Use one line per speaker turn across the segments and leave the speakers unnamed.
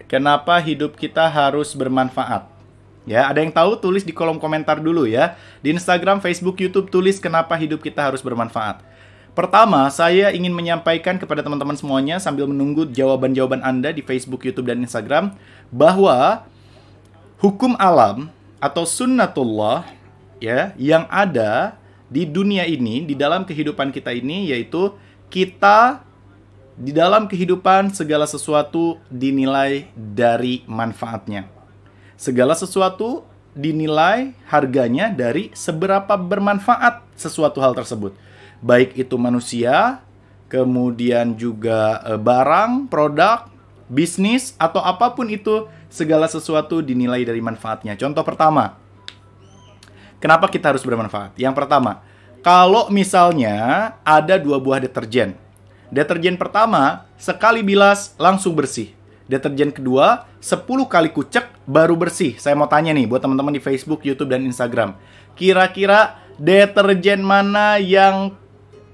Kenapa hidup kita harus bermanfaat? Ya, ada yang tahu? Tulis di kolom komentar dulu ya. Di Instagram, Facebook, YouTube, tulis kenapa hidup kita harus bermanfaat. Pertama, saya ingin menyampaikan kepada teman-teman semuanya sambil menunggu jawaban-jawaban Anda di Facebook, YouTube, dan Instagram bahwa hukum alam atau sunnatullah ya yang ada di dunia ini, di dalam kehidupan kita ini, yaitu kita di dalam kehidupan segala sesuatu dinilai dari manfaatnya. Segala sesuatu dinilai harganya dari seberapa bermanfaat sesuatu hal tersebut. Baik itu manusia, kemudian juga barang, produk, bisnis, atau apapun itu, segala sesuatu dinilai dari manfaatnya. Contoh pertama, kenapa kita harus bermanfaat? Yang pertama, kalau misalnya ada 2 buah deterjen. Deterjen pertama, sekali bilas langsung bersih. Deterjen kedua, 10 kali kucek baru bersih. Saya mau tanya nih buat teman-teman di Facebook, YouTube, dan Instagram. Kira-kira deterjen mana yang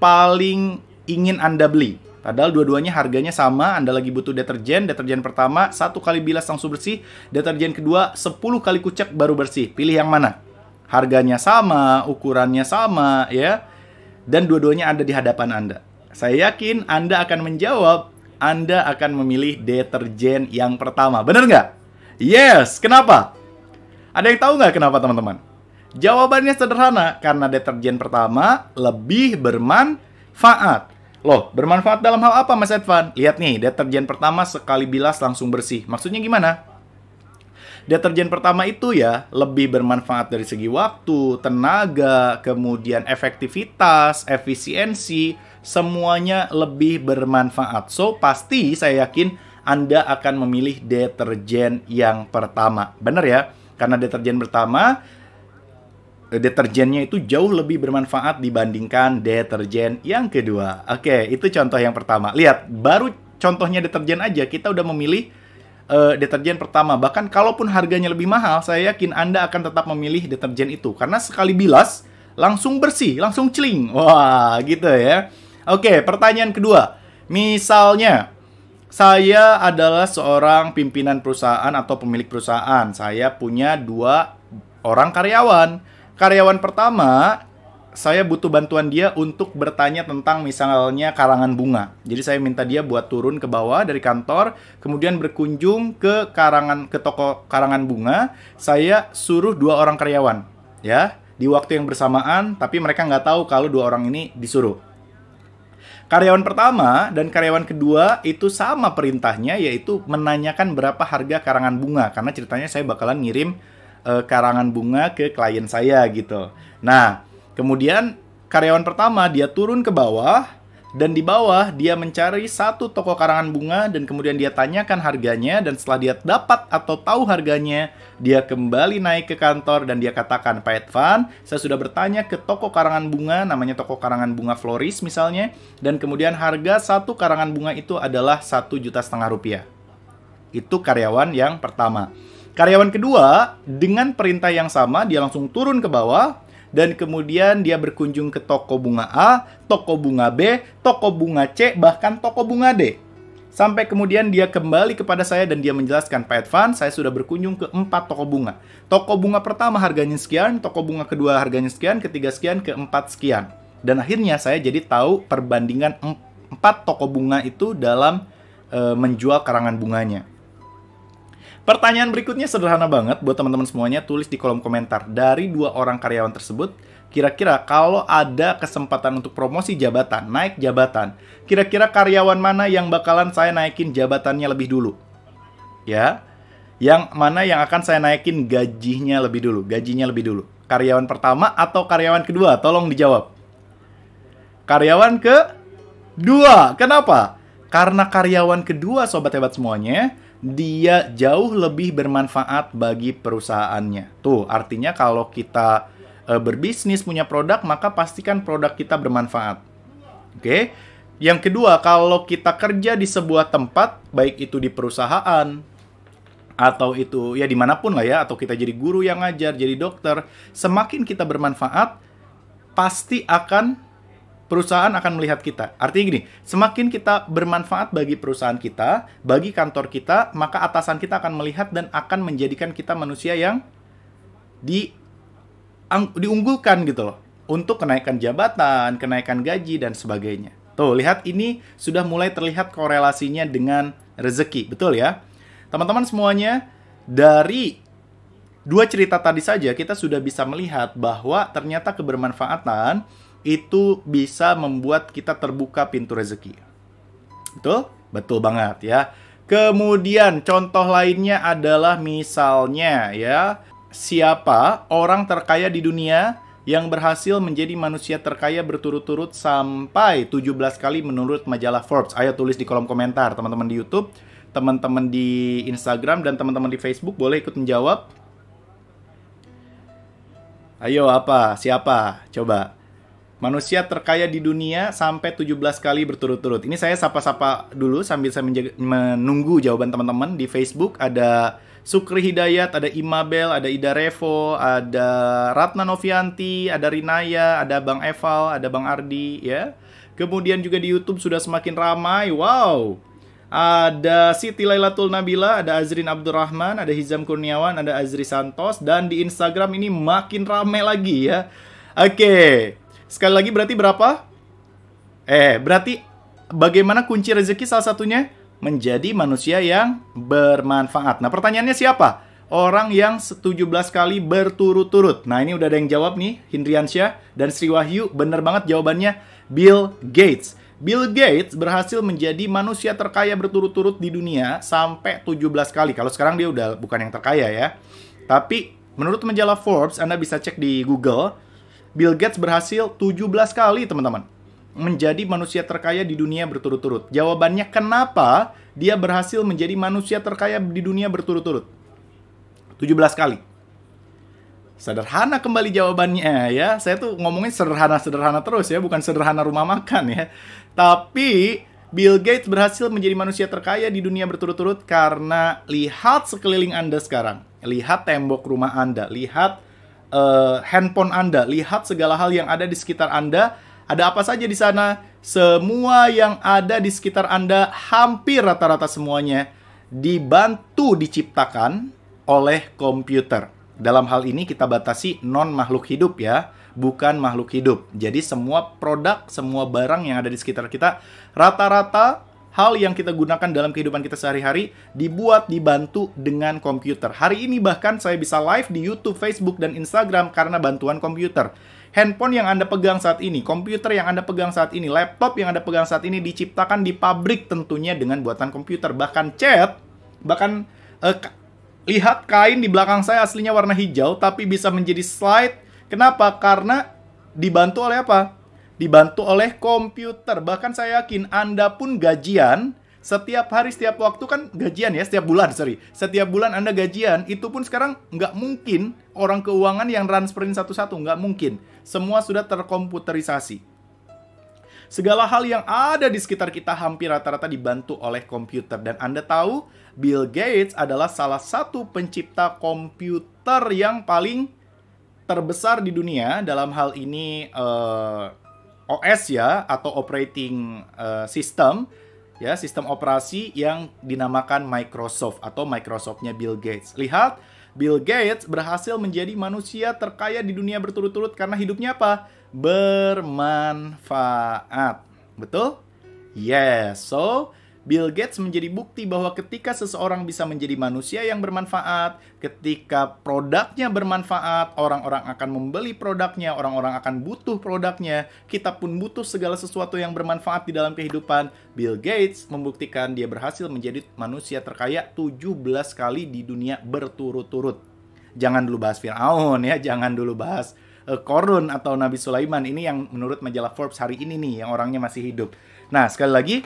paling ingin Anda beli? Padahal dua-duanya harganya sama, Anda lagi butuh deterjen. Deterjen pertama, 1 kali bilas langsung bersih. Deterjen kedua, 10 kali kucek baru bersih. Pilih yang mana? Harganya sama, ukurannya sama, ya. Dan dua-duanya ada di hadapan Anda. Saya yakin Anda akan menjawab, Anda akan memilih deterjen yang pertama. Bener nggak? Yes! Kenapa? Ada yang tahu nggak kenapa, teman-teman? Jawabannya sederhana, karena deterjen pertama lebih bermanfaat. Loh, bermanfaat dalam hal apa, Mas Edvan? Lihat nih, deterjen pertama sekali bilas langsung bersih. Maksudnya gimana? Deterjen pertama itu ya lebih bermanfaat dari segi waktu, tenaga, kemudian efektivitas, efisiensi, semuanya lebih bermanfaat. So, pasti saya yakin Anda akan memilih deterjen yang pertama. Benar ya? Karena deterjen pertama, deterjennya itu jauh lebih bermanfaat dibandingkan deterjen yang kedua. Oke, itu contoh yang pertama. Lihat, baru contohnya deterjen aja, kita udah memilih deterjen pertama. Bahkan kalaupun harganya lebih mahal, saya yakin Anda akan tetap memilih deterjen itu. Karena sekali bilas, langsung bersih, langsung celing. Wah, gitu ya. Oke, pertanyaan kedua. Misalnya, saya adalah seorang pimpinan perusahaan atau pemilik perusahaan. Saya punya 2 orang karyawan. Karyawan pertama, saya butuh bantuan dia untuk bertanya tentang misalnya karangan bunga. Jadi saya minta dia buat turun ke bawah dari kantor, kemudian berkunjung ke toko karangan bunga. Saya suruh 2 orang karyawan, ya, di waktu yang bersamaan, tapi mereka nggak tahu kalau 2 orang ini disuruh. Karyawan pertama dan karyawan kedua itu sama perintahnya, yaitu menanyakan berapa harga karangan bunga. Karena ceritanya saya bakalan ngirim karangan bunga ke klien saya gitu. Nah, kemudian karyawan pertama dia turun ke bawah, dan di bawah dia mencari 1 toko karangan bunga dan kemudian dia tanyakan harganya, dan setelah dia dapat atau tahu harganya, dia kembali naik ke kantor dan dia katakan, Pak Edvan, saya sudah bertanya ke toko karangan bunga, namanya toko karangan bunga Floris misalnya, dan kemudian harga 1 karangan bunga itu adalah 1,5 juta rupiah. Itu karyawan yang pertama. Karyawan kedua, dengan perintah yang sama, dia langsung turun ke bawah, dan kemudian dia berkunjung ke toko bunga A, toko bunga B, toko bunga C, bahkan toko bunga D. Sampai kemudian dia kembali kepada saya dan dia menjelaskan, Pak Edvan, saya sudah berkunjung ke 4 toko bunga. Toko bunga pertama harganya sekian, toko bunga kedua harganya sekian, ketiga sekian, keempat sekian. Dan akhirnya saya jadi tahu perbandingan 4 toko bunga itu dalam menjual karangan bunganya. Pertanyaan berikutnya sederhana banget buat teman-teman semuanya, tulis di kolom komentar. Dari 2 orang karyawan tersebut, kira-kira kalau ada kesempatan untuk promosi jabatan, naik jabatan, kira-kira karyawan mana yang bakalan saya naikin jabatannya lebih dulu? Ya, yang mana yang akan saya naikin gajinya lebih dulu? Karyawan pertama atau karyawan kedua? Tolong dijawab. Karyawan kedua. Kenapa? Karena karyawan kedua, sobat hebat semuanya, dia jauh lebih bermanfaat bagi perusahaannya. Tuh, artinya kalau kita berbisnis, punya produk, maka pastikan produk kita bermanfaat. Oke? Yang kedua, kalau kita kerja di sebuah tempat, baik itu di perusahaan, atau itu ya dimanapun lah ya, atau kita jadi guru yang ngajar, jadi dokter, semakin kita bermanfaat, pasti akan perusahaan akan melihat kita. Artinya gini, semakin kita bermanfaat bagi perusahaan kita, bagi kantor kita, maka atasan kita akan melihat dan akan menjadikan kita manusia yang diunggulkan gitu loh. Untuk kenaikan jabatan, kenaikan gaji, dan sebagainya. Tuh, lihat ini sudah mulai terlihat korelasinya dengan rezeki. Betul ya? Teman-teman semuanya, dari dua cerita tadi saja kita sudah bisa melihat bahwa ternyata kebermanfaatan itu bisa membuat kita terbuka pintu rezeki. Betul? Betul banget ya. Kemudian contoh lainnya adalah misalnya ya, siapa orang terkaya di dunia yang berhasil menjadi manusia terkaya berturut-turut sampai 17 kali menurut majalah Forbes? Ayo tulis di kolom komentar, teman-teman di YouTube, teman-teman di Instagram, dan teman-teman di Facebook boleh ikut menjawab. Ayo, apa? Siapa? Coba. Manusia terkaya di dunia sampai 17 kali berturut-turut. Ini saya sapa-sapa dulu sambil saya menunggu jawaban teman-teman. Di Facebook ada Sukri Hidayat, ada Imabel, ada Ida Revo, ada Ratna Novianti, ada Rinaya, ada Bang Eval, ada Bang Ardi, ya. Kemudian juga di YouTube sudah semakin ramai. Wow. Ada Siti Lailatul Nabila, ada Azrin Abdurrahman, ada Hizam Kurniawan, ada Azri Santos, dan di Instagram ini makin ramai lagi ya. Oke. Sekali lagi berarti berapa? Berarti bagaimana kunci rezeki salah satunya? Menjadi manusia yang bermanfaat. Nah, pertanyaannya siapa? Orang yang 17 kali berturut-turut. Nah, ini udah ada yang jawab nih, Hindriansyah dan Sri Wahyu. Bener banget jawabannya, Bill Gates. Bill Gates berhasil menjadi manusia terkaya berturut-turut di dunia sampai 17 kali. Kalau sekarang dia udah bukan yang terkaya ya. Tapi menurut majalah Forbes, Anda bisa cek di Google, Bill Gates berhasil 17 kali, teman-teman, menjadi manusia terkaya di dunia berturut-turut. Jawabannya kenapa dia berhasil menjadi manusia terkaya di dunia berturut-turut? 17 kali. Sederhana kembali jawabannya ya. Saya tuh ngomongin sederhana-sederhana terus ya, bukan sederhana rumah makan ya. Tapi Bill Gates berhasil menjadi manusia terkaya di dunia berturut-turut karena lihat sekeliling Anda sekarang. Lihat tembok rumah Anda, lihat handphone Anda, lihat segala hal yang ada di sekitar Anda. Ada apa saja di sana? Semua yang ada di sekitar Anda, hampir rata-rata semuanya, dibantu diciptakan oleh komputer. Dalam hal ini kita batasi non-makhluk hidup ya, bukan makhluk hidup. Jadi semua produk, semua barang yang ada di sekitar kita, rata-rata hal yang kita gunakan dalam kehidupan kita sehari-hari dibantu dengan komputer. Hari ini bahkan saya bisa live di YouTube, Facebook, dan Instagram karena bantuan komputer. Handphone yang Anda pegang saat ini, komputer yang Anda pegang saat ini, laptop yang Anda pegang saat ini diciptakan di pabrik tentunya dengan buatan komputer. Bahkan lihat kain di belakang saya aslinya warna hijau tapi bisa menjadi slide. Kenapa? Karena dibantu oleh apa? Dibantu oleh komputer. Bahkan saya yakin Anda pun gajian setiap hari, setiap waktu kan gajian ya, setiap bulan, setiap bulan Anda gajian, itu pun sekarang nggak mungkin orang keuangan yang transferin satu-satu, nggak mungkin. Semua sudah terkomputerisasi. Segala hal yang ada di sekitar kita hampir rata-rata dibantu oleh komputer. Dan Anda tahu, Bill Gates adalah salah satu pencipta komputer yang paling terbesar di dunia. Dalam hal ini OS ya, atau operating system ya, sistem operasi yang dinamakan Microsoft atau Microsoft-nya Bill Gates. Lihat, Bill Gates berhasil menjadi manusia terkaya di dunia berturut-turut karena hidupnya apa? Bermanfaat. Betul? Yes. So, Bill Gates menjadi bukti bahwa ketika seseorang bisa menjadi manusia yang bermanfaat, ketika produknya bermanfaat, orang-orang akan membeli produknya, orang-orang akan butuh produknya, kita pun butuh segala sesuatu yang bermanfaat di dalam kehidupan. Bill Gates membuktikan dia berhasil menjadi manusia terkaya 17 kali di dunia berturut-turut. Jangan dulu bahas Fir'aun ya, jangan dulu bahas Korun atau Nabi Sulaiman. Ini yang menurut majalah Forbes hari ini nih, yang orangnya masih hidup. Nah, sekali lagi,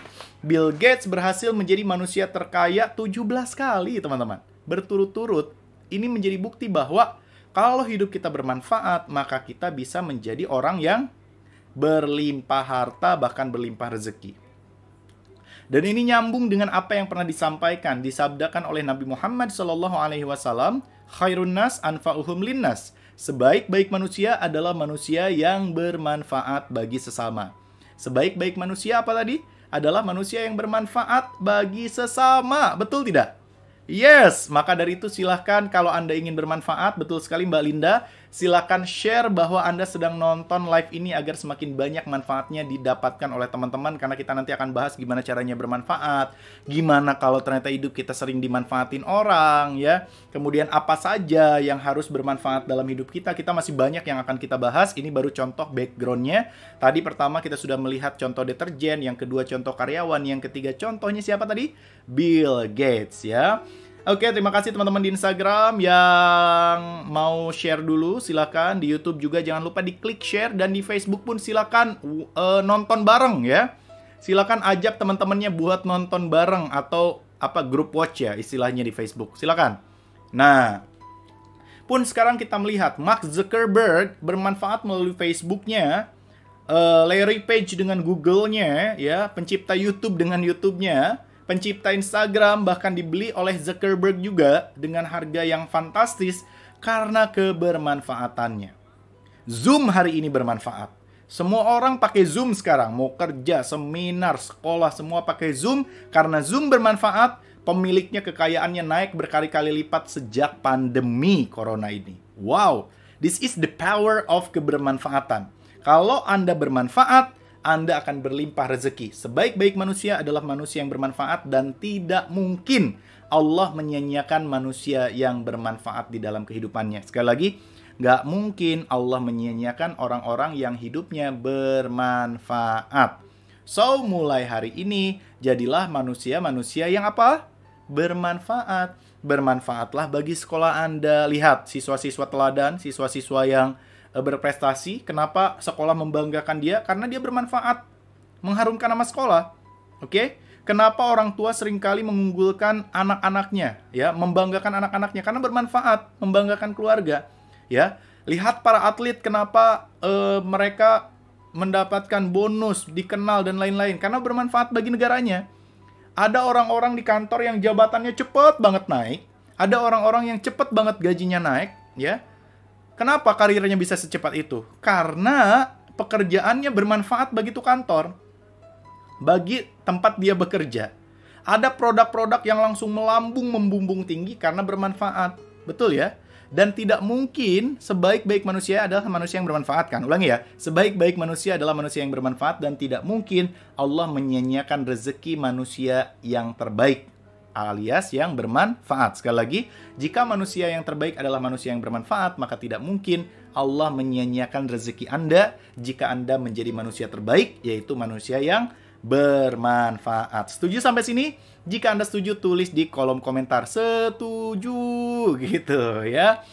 Bill Gates berhasil menjadi manusia terkaya 17 kali, teman-teman. Berturut-turut. Ini menjadi bukti bahwa kalau hidup kita bermanfaat, maka kita bisa menjadi orang yang berlimpah harta, bahkan berlimpah rezeki. Dan ini nyambung dengan apa yang pernah disampaikan, disabdakan oleh Nabi Muhammad SAW, khairun nas anfa'uhum linnas. Sebaik-baik manusia adalah manusia yang bermanfaat bagi sesama. Sebaik-baik manusia apa tadi? Adalah manusia yang bermanfaat bagi sesama. Betul tidak? Yes, maka dari itu silahkan kalau Anda ingin bermanfaat, betul sekali Mbak Linda, silahkan share bahwa Anda sedang nonton live ini agar semakin banyak manfaatnya didapatkan oleh teman-teman, karena kita nanti akan bahas gimana caranya bermanfaat, gimana kalau ternyata hidup kita sering dimanfaatin orang, ya. Kemudian apa saja yang harus bermanfaat dalam hidup kita masih banyak yang akan kita bahas. Ini baru contoh backgroundnya. Tadi pertama kita sudah melihat contoh deterjen, yang kedua contoh karyawan, yang ketiga contohnya siapa tadi? Bill Gates, ya. Oke, terima kasih teman-teman di Instagram yang mau share dulu, silakan. Di YouTube juga jangan lupa diklik share, dan di Facebook pun silakan nonton bareng ya. Silakan ajak teman-temannya buat nonton bareng, atau group watch ya istilahnya di Facebook. Silakan. Nah, pun sekarang kita melihat Mark Zuckerberg bermanfaat melalui Facebooknya, Larry Page dengan Google-nya, ya, pencipta YouTube dengan YouTube-nya, pencipta Instagram bahkan dibeli oleh Zuckerberg juga dengan harga yang fantastis karena kebermanfaatannya. Zoom hari ini bermanfaat. Semua orang pakai Zoom sekarang, mau kerja, seminar, sekolah, semua pakai Zoom karena Zoom bermanfaat. Pemiliknya kekayaannya naik berkali-kali lipat sejak pandemi corona ini. Wow, this is the power of kebermanfaatan. Kalau Anda bermanfaat, Anda akan berlimpah rezeki. Sebaik-baik manusia adalah manusia yang bermanfaat, dan tidak mungkin Allah menyia-nyiakan manusia yang bermanfaat di dalam kehidupannya. Sekali lagi, nggak mungkin Allah menyia-nyiakan orang-orang yang hidupnya bermanfaat. So, mulai hari ini, jadilah manusia-manusia yang apa? Bermanfaat. Bermanfaatlah bagi sekolah Anda. Lihat, siswa-siswa teladan, siswa-siswa yang berprestasi. Kenapa sekolah membanggakan dia? Karena dia bermanfaat, mengharumkan nama sekolah. Oke? Kenapa orang tua seringkali mengunggulkan anak-anaknya, ya, membanggakan anak-anaknya? Karena bermanfaat, membanggakan keluarga, ya. Lihat para atlet, kenapa mereka mendapatkan bonus, dikenal dan lain-lain? Karena bermanfaat bagi negaranya. Ada orang-orang di kantor yang jabatannya cepet banget naik, ada orang-orang yang cepet banget gajinya naik, ya. Kenapa karirnya bisa secepat itu? Karena pekerjaannya bermanfaat bagi tuh kantor, bagi tempat dia bekerja. Ada produk-produk yang langsung melambung, membumbung tinggi karena bermanfaat. Betul ya? Dan tidak mungkin sebaik-baik manusia adalah manusia yang bermanfaat, kan? Ulangi ya. Sebaik-baik manusia adalah manusia yang bermanfaat, dan tidak mungkin Allah menyia-nyiakan rezeki manusia yang terbaik, alias yang bermanfaat. Sekali lagi, jika manusia yang terbaik adalah manusia yang bermanfaat, maka tidak mungkin Allah menyia-nyiakan rezeki Anda jika Anda menjadi manusia terbaik, yaitu manusia yang bermanfaat. Setuju sampai sini? Jika Anda setuju, tulis di kolom komentar setuju gitu ya.